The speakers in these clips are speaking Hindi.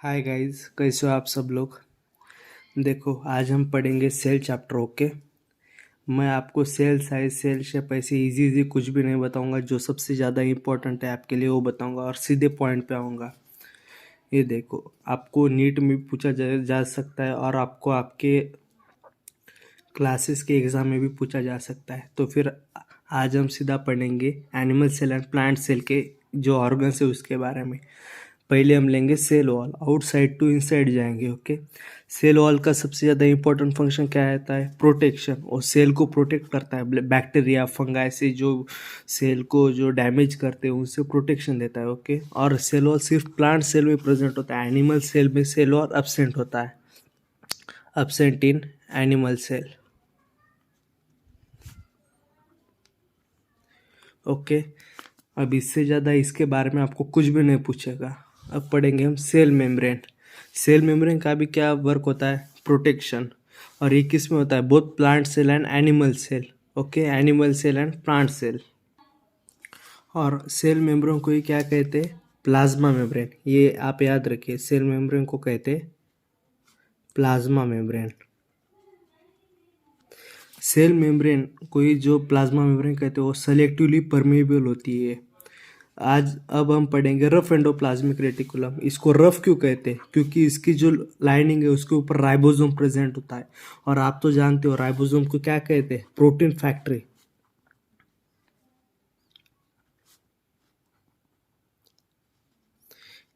हाय गाइस, कैसे हो आप सब लोग। देखो, आज हम पढ़ेंगे सेल चैप्टर। ओके। मैं आपको सेल साइज, सेल शेप ऐसे इजी इजी कुछ भी नहीं बताऊंगा। जो सबसे ज़्यादा इम्पोर्टेंट है आपके लिए वो बताऊंगा और सीधे पॉइंट पे आऊँगा। ये देखो, आपको नीट में भी पूछा जा सकता है और आपको आपके क्लासेस के एग्ज़ाम में भी पूछा जा सकता है। तो फिर आज हम सीधा पढ़ेंगे animal cell and plant cell के जो ऑर्गन्स है उसके बारे में। पहले हम लेंगे cell wall, outside to inside जाएंगे। ओके। सेल वॉल का सबसे ज़्यादा इंपॉर्टेंट फंक्शन क्या रहता है? प्रोटेक्शन। और सेल को प्रोटेक्ट करता है बैक्टीरिया, फंगाई से जो सेल को जो डैमेज करते हैं उनसे प्रोटेक्शन देता है। ओके। और सेल वॉल सिर्फ प्लांट सेल में प्रेजेंट होता है, एनिमल सेल में सेल वॉल एब्सेंट होता है, absent in animal cell. Okay. अब इससे ज़्यादा इसके बारे में आपको कुछ भी नहीं पूछेगा। अब पढ़ेंगे हम सेल मेम्ब्रेन। सेल मेम्ब्रेन का भी क्या वर्क होता है? प्रोटेक्शन। और ये किस में होता है? Both plant cell and animal cell. Okay, animal cell and plant cell. और सेल मेम्ब्रेन को ही क्या कहते हैं? Plasma membrane. ये आप याद रखिए, सेल मेम्ब्रेन को कहते हैं प्लाज्मा मेम्ब्रेन। सेल मेम्ब्रेन को ही जो प्लाज्मा मेम्ब्रेन कहते हैं वो सेलेक्टिवली परमेबल होती है। आज अब हम पढ़ेंगे रफ एंडोप्लाज्मिक रेटिकुलम। इसको रफ क्यों कहते हैं? क्योंकि इसकी जो लाइनिंग है उसके ऊपर राइबोसोम प्रेजेंट होता है। और आप तो जानते हो राइबोसोम को क्या कहते हैं? Protein factory.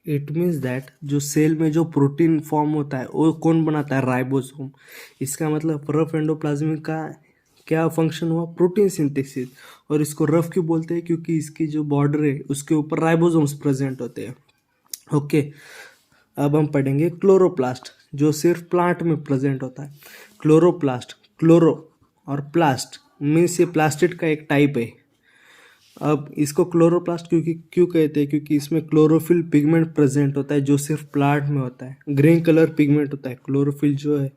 It means that जो सेल में जो प्रोटीन फॉर्म होता है वो कौन बनाता है? राइबोसोम। इसका मतलब रफ एंडोप्लाज्मिक का क्या फंक्शन हुआ? Protein synthesis. और इसको रफ क्यों बोलते हैं? क्योंकि इसकी जो बॉर्डर है उसके ऊपर राइबोसोम्स प्रेजेंट होते हैं। ओके। अब हम पढ़ेंगे क्लोरोप्लास्ट, जो सिर्फ प्लांट में प्रेजेंट होता है। क्लोरोप्लास्ट, क्लोरो और प्लास्ट मीन्स ये प्लास्टिड का एक टाइप है। अब इसको क्लोरोप्लास्ट क्यों कहते हैं? क्योंकि इसमें क्लोरोफिल पिगमेंट प्रेजेंट होता है जो सिर्फ प्लांट में होता है। ग्रीन कलर पिगमेंट होता है क्लोरोफिल जो है,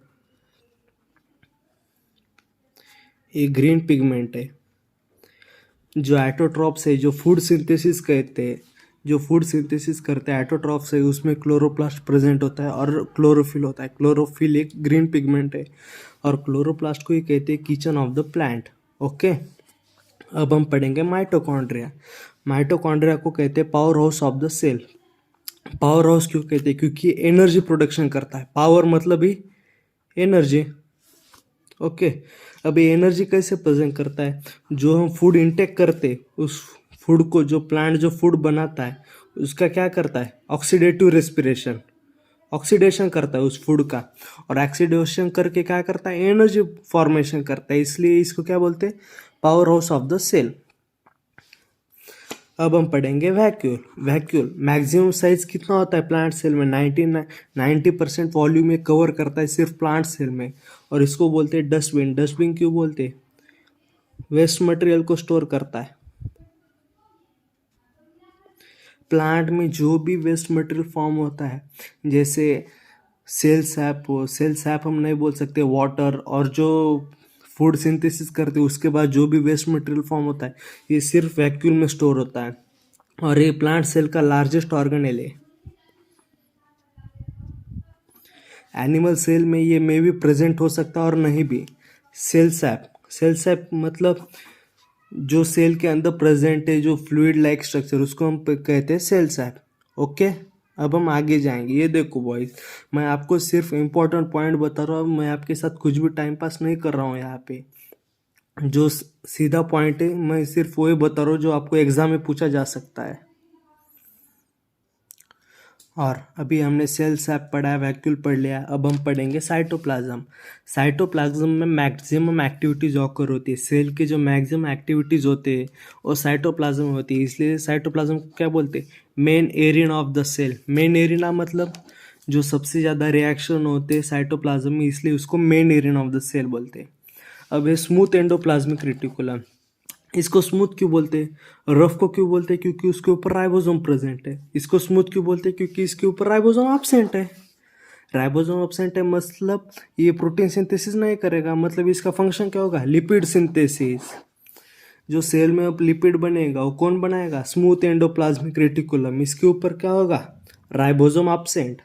ये ग्रीन पिगमेंट है। जो एटोट्रॉप्स है, जो फूड सिंथेसिस कहते हैं, जो फूड सिंथेसिस करते हैं एटोट्रॉप्स है, उसमें क्लोरोप्लास्ट प्रेजेंट होता है और क्लोरोफिल होता है। क्लोरोफिल एक ग्रीन पिगमेंट है और क्लोरोप्लास्ट को ही कहते हैं kitchen of the plant. Okay. अब हम पढ़ेंगे माइटोकॉन्ड्रिया। माइटोकॉन्ड्रिया को कहते हैं power house of the cell. Power house क्यों कहते हैं? क्योंकि एनर्जी प्रोडक्शन करता है। पावर मतलब ही एनर्जी। ओके। अब ये एनर्जी कैसे प्रेजेंट करता है? जो हम फूड इंटेक करते उस फूड को, जो प्लांट जो फूड बनाता है उसका क्या करता है? ऑक्सीडेटिव रेस्पिरेशन, ऑक्सीडेशन करता है उस फूड का। और ऑक्सीडेशन करके क्या करता है? एनर्जी फॉर्मेशन करता है। इसलिए इसको क्या बोलते हैं? Power house of the cell. अब हम पढ़ेंगे वैक्यूल। वैक्यूल मैक्सिमम साइज कितना होता है प्लांट सेल में? 90% वॉल्यूम में कवर करता है सिर्फ प्लांट सेल में। और इसको बोलते हैं डस्टबिन। डस्टबिन क्यों बोलते हैं? वेस्ट मटेरियल को स्टोर करता है। प्लांट में जो भी वेस्ट मटेरियल फॉर्म होता है, जैसे सेल सैप हो, सेल सैप हम नहीं बोल सकते, वाटर, और जो फूड सिंथेसिस करते हैं उसके बाद जो भी वेस्ट मटेरियल फॉर्म होता है ये सिर्फ वैक्यूल में स्टोर होता है। और ये प्लांट सेल का लार्जेस्ट ऑर्गेनेल है। एनिमल सेल में ये मे भी प्रेजेंट हो सकता है और नहीं भी। सेल सैप, सेल सैप मतलब जो सेल के अंदर प्रेजेंट है जो फ्लूइड लाइक स्ट्रक्चर, उसको हम कहते हैं सेल सैप। ओके। अब हम आगे जाएंगे। ये देखो बॉयज, मैं आपको सिर्फ इम्पोर्टेंट पॉइंट बता रहा हूँ, मैं आपके साथ कुछ भी टाइम पास नहीं कर रहा हूँ यहाँ पे। जो सीधा पॉइंट है मैं सिर्फ वही बता रहा हूँ जो आपको एग्जाम में पूछा जा सकता है। और अभी हमने सेल सैप पढ़ा है, वैक्यूल पढ़ लिया। अब हम पढ़ेंगे साइटोप्लाज्म। साइटोप्लाज्म में मैक्सिमम एक्टिविटीज ऑकर होती है। सेल के जो मैक्सिमम एक्टिविटीज होते हैं वो साइटोप्लाज्म में होती है। इसलिए साइटोप्लाज्म को क्या बोलते हैं? Main area of the cell. Main area मतलब जो सबसे ज़्यादा रिएक्शन होते हैं साइटोप्लाज्म में, इसलिए उसको main area of the cell बोलते हैं। अब ये स्मूथ एंडोप्लाज्मिक रेटिकुलम, इसको स्मूथ क्यों बोलते हैं? रफ को क्यों बोलते हैं? क्योंकि उसके ऊपर राइबोसोम प्रेजेंट है। इसको स्मूथ क्यों बोलते हैं? क्योंकि इसके ऊपर राइबोसोम एब्सेंट है। राइबोसोम एब्सेंट है मतलब ये प्रोटीन सिंथेसिस नहीं करेगा। मतलब इसका फंक्शन क्या होगा? Lipid synthesis. जो सेल में अब लिपिड बनेगा वो कौन बनाएगा? Smooth endoplasmic reticulum. इसके ऊपर क्या होगा? Ribosome absent.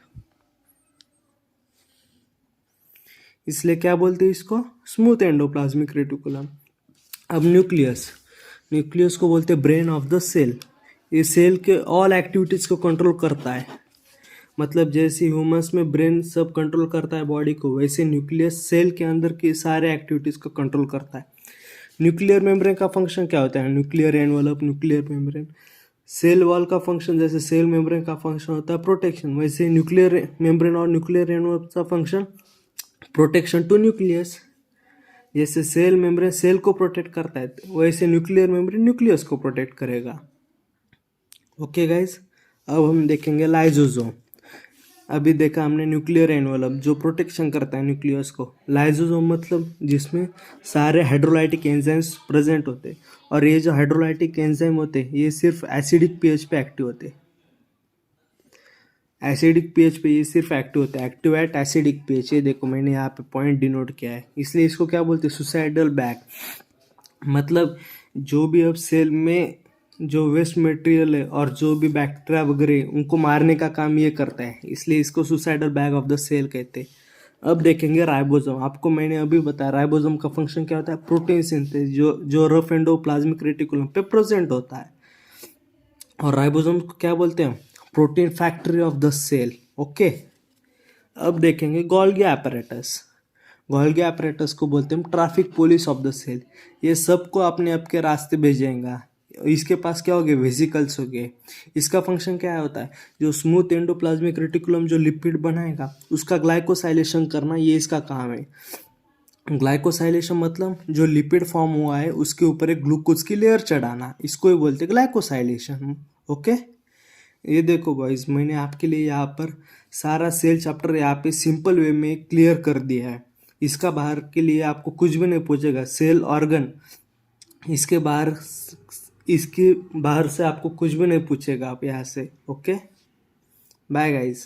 इसलिए क्या बोलते हैं इसको, स्मूथ एंडोप्लाज्मिक रेटिकुलम। अब न्यूक्लियस, न्यूक्लियस को बोलते हैं ब्रेन ऑफ द सेल। ये सेल के ऑल एक्टिविटीज़ को कंट्रोल करता है। मतलब जैसे ह्यूमंस में ब्रेन सब कंट्रोल करता है बॉडी को, वैसे न्यूक्लियस सेल के अंदर की सारे एक्टिविटीज़ को कंट्रोल करता है। न्यूक्लियर मेम्ब्रेन का फंक्शन क्या होता है, nuclear envelope, nuclear membrane. Cell wall का फंक्शन, जैसे सेल मेम्ब्रेन का फंक्शन होता है प्रोटेक्शन, वैसे न्यूक्लियर मेम्ब्रेन और न्यूक्लियर एनवलप का फंक्शन प्रोटेक्शन टू न्यूक्लियस। जैसे सेल मेम्ब्रेन सेल को प्रोटेक्ट करता है, वैसे न्यूक्लियर मेम्ब्रेन न्यूक्लियस को प्रोटेक्ट करेगा। ओके गाइज, अब हम देखेंगे लाइजोसोम। अभी देखा हमने न्यूक्लियर एनवलप जो प्रोटेक्शन करता है न्यूक्लियस को। लाइजोसोम मतलब जिसमें सारे हाइड्रोलाइटिक एंजाइम्स प्रेजेंट होते हैं, और ये जो हाइड्रोलाइटिक एंजाइम होते हैं ये सिर्फ एसिडिक पीएच पे एक्टिव होते हैं। एसिडिक पीएच पे ये सिर्फ एक्टिव होते हैं, एक्टिव एट एसिडिक पीएच। ये देखो मैंने यहाँ पे पॉइंट डिनोट किया है, इसलिए इसको क्या बोलते हैं, सुसाइडल बैग। मतलब जो भी अब सेल में जो वेस्ट मटेरियल है और जो भी बैक्टीरिया वगैरह उनको मारने का काम ये करता है, इसलिए इसको suicidal bag of the cell कहते हैं। अब देखेंगे राइबोसोम। आपको मैंने अभी बताया राइबोसोम का फंक्शन क्या होता है, प्रोटीन सिंथेसिस, जो रफ एंडोप्लाज्मिक रेटिकुलम पे प्रेजेंट होता है। और राइबोसोम को क्या बोलते हैं, protein factory of the cell. Okay, अब देखेंगे गोल्गी apparatus। गोल्गी apparatus को बोलते हैं traffic police of the cell. ये सबको अपने आपके रास्ते भेजेगा। इसके पास क्या हो गए, वेसिकल्स हो गए। इसका फंक्शन क्या होता है, जो स्मूथ एंडोप्लाज्मिक रेटिकुलम जो लिपिड बनाएगा उसका ग्लाइकोसाइलेशन करना, ये इसका काम है। ग्लाइकोसाइलेशन मतलब जो लिपिड फॉर्म हुआ है उसके ऊपर एक ग्लूकोज की लेयर चढ़ाना, इसको ही बोलते हैं ग्लाइकोसाइलेशन। ओके, ये देखो बॉयज, मैंने आपके लिए यहाँ पर सारा सेल चैप्टर यहाँ पे सिंपल वे में क्लियर कर दिया है। इसका बाहर के लिए आपको कुछ भी नहीं पूछेगा, सेल ऑर्गन इसके बाहर से आपको कुछ भी नहीं पूछेगा आप यहाँ से। Okay, bye guys.